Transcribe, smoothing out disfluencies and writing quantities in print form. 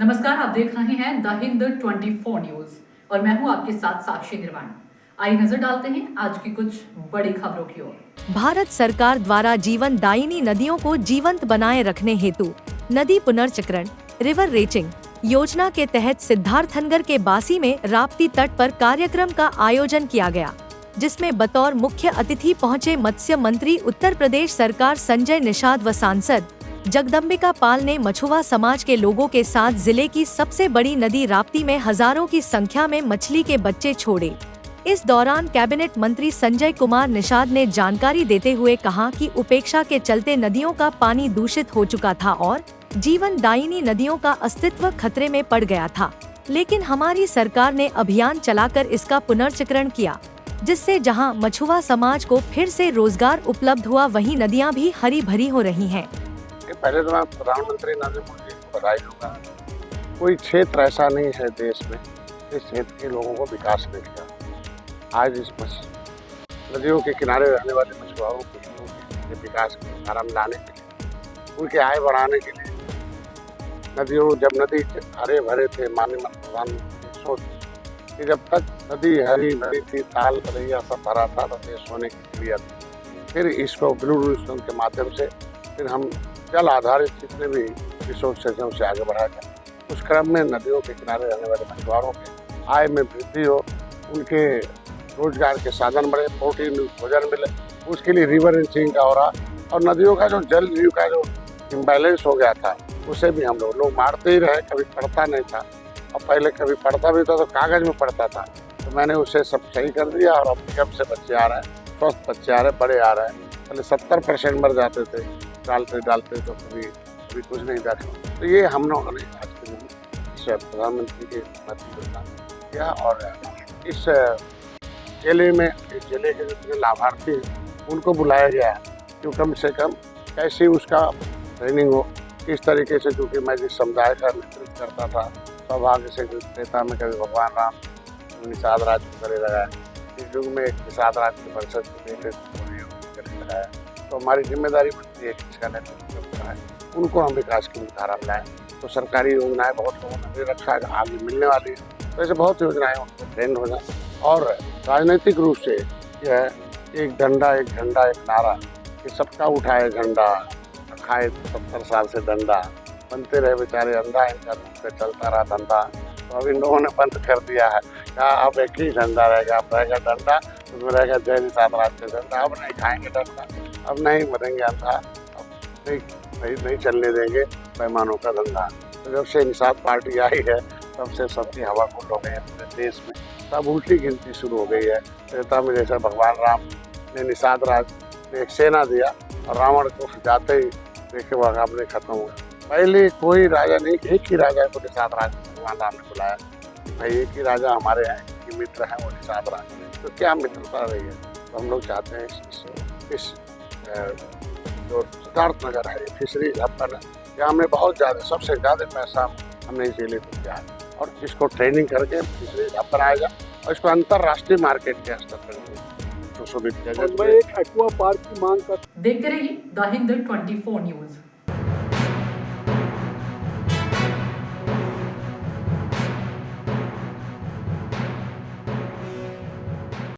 नमस्कार, आप देख रहे हैं द हिंद 24 न्यूज और मैं हूं आपके साथ साक्षी निर्वाण। आइए नजर डालते हैं आज की कुछ बड़ी खबरों की ओर। भारत सरकार द्वारा जीवन दायिनी नदियों को जीवंत बनाए रखने हेतु नदी पुनर्चक्रण रिवर रेचिंग योजना के तहत सिद्धार्थनगर के बासी में राप्ती तट पर कार्यक्रम का आयोजन किया गया, जिसमें बतौर मुख्य अतिथि पहुंचे मत्स्य मंत्री उत्तर प्रदेश सरकार संजय निषाद व सांसद जगदम्बिका पाल ने मछुआ समाज के लोगों के साथ जिले की सबसे बड़ी नदी राप्ती में हजारों की संख्या में मछली के बच्चे छोड़े। इस दौरान कैबिनेट मंत्री संजय कुमार निषाद ने जानकारी देते हुए कहा कि उपेक्षा के चलते नदियों का पानी दूषित हो चुका था और जीवन दायिनी नदियों का अस्तित्व खतरे में पड़ गया था, लेकिन हमारी सरकार ने अभियान चलाकर इसका पुनर्चक्रण किया, जिससे जहां मछुआ समाज को फिर से रोजगार उपलब्ध हुआ, वहीं नदियां भी हरी भरी हो रही हैं। पहले तो मैं प्रधानमंत्री नरेंद्र मोदी को बधाई दूंगा। कोई क्षेत्र ऐसा नहीं है देश में जिस क्षेत्र के लोगों को विकास नहीं किया। आज इस नदियों के किनारे रहने वाले मछुआरों के विकास को धारा में लाने के लिए, उनके आय बढ़ाने के लिए, नदियों जब नदी हरे भरे थे, माननीय प्रधानमंत्री सोच कि जब तक नदी हरी भरी थी, ताल बलैया सब भरा था तो देश होने के लिए फिर इसको ब्लू रिवोल्यूशन के माध्यम से फिर हम जल आधारित जितने भी रिसोर्स हैं उसे आगे बढ़ाया जाए। उस क्रम में नदियों के किनारे रहने वाले मछुआरों के आय में वृद्धि हो, उनके रोजगार के साधन बढ़े, प्रोटीन भोजन मिले, उसके लिए रिवर रेंचिंग का हो रहा। और नदियों का जो जल जीव का जो इम्बैलेंस हो गया था उसे भी हम लोग मारते ही रहे, कभी पढ़ता नहीं था। और पहले कभी पढ़ता भी था तो कागज में पढ़ता था, तो मैंने उसे सब सही कर दिया और अब जब से बच्चे आ रहे हैं, स्वस्थ बच्चे आ रहे हैं, बड़े आ रहे हैं। पहले 70% मर जाते थे डालते तो कभी कुछ नहीं देखा। तो ये हम लोगों ने आज के दिन प्रधानमंत्री के प्रदान किया और इस जिले में जिले के जो लाभार्थी हैं उनको बुलाया गया है कि कम से कम कैसे उसका ट्रेनिंग हो, किस तरीके से, क्योंकि मैं जिस समुदाय का नेतृत्व करता था, सौभाग्य से नेता में कभी भगवान राम निषाद राज को करे लगाया, इस युग में निषाद राज के परिषद के बेटे करे लगाया। तो हमारी जिम्मेदारी बनती है कि इसका नेतृत्व करना है, उनको हम विकास की धारा में लाएं। तो सरकारी योजनाएं बहुत लोगों ने दे रखा है, आगे मिलने वाली है, तो ऐसे बहुत योजनाएं उनको ट्रेंड हो जाए। और राजनीतिक रूप से यह एक डंडा एक झंडा एक नारा कि सबका उठाए झंडा, खाए 70 साल से डंडा, बनते रहे बेचारे अंधा, इनका पे चलता रहा धंधा। तो अब इन लोगों ने बंद कर दिया है, क्या अब एक ही झंडा रहेगा, अब रहेगा डंडा, उसमें रहेगा जय निषाद राज का झंडा। अब नहीं खाएंगे डंडा, अब नहीं बनेंगे अंधा, अब नहीं चलने देंगे पैमानों का धंधा। तो जब से निषाद पार्टी आई है तब से सबकी हवा गुल हो गई है पूरे देश में, तब उल्टी गिनती शुरू हो गई है। त्रेता में जैसे भगवान राम ने निषाद राज ने एक सेना दिया और रावण को जाते ही देखे वह आपने खत्म हुआ। पहले कोई राजा नहीं, एक ही राजा को निषाद राज भगवान राम ने बुलाया कि भाई एक ही राजा हमारे हैं, कि मित्र हैं वो निषाद राज। तो क्या मित्रता रही है। तो हम लोग चाहते हैं इस जो सिद्धार्थनगर है, फिशरीज हब पर, जहाँ हमने बहुत ज़्यादा सबसे ज़्यादा पैसा हमने जिले को दिया है और इसको ट्रेनिंग करके फिशरीज हब बनाया जाए और इसको अंतर्राष्ट्रीय मार्केट के स्तर पर सुशोभित किया जाए। एक एक्वा पार्क की मांग कर देखते रहिए द हिंद 24 न्यूज।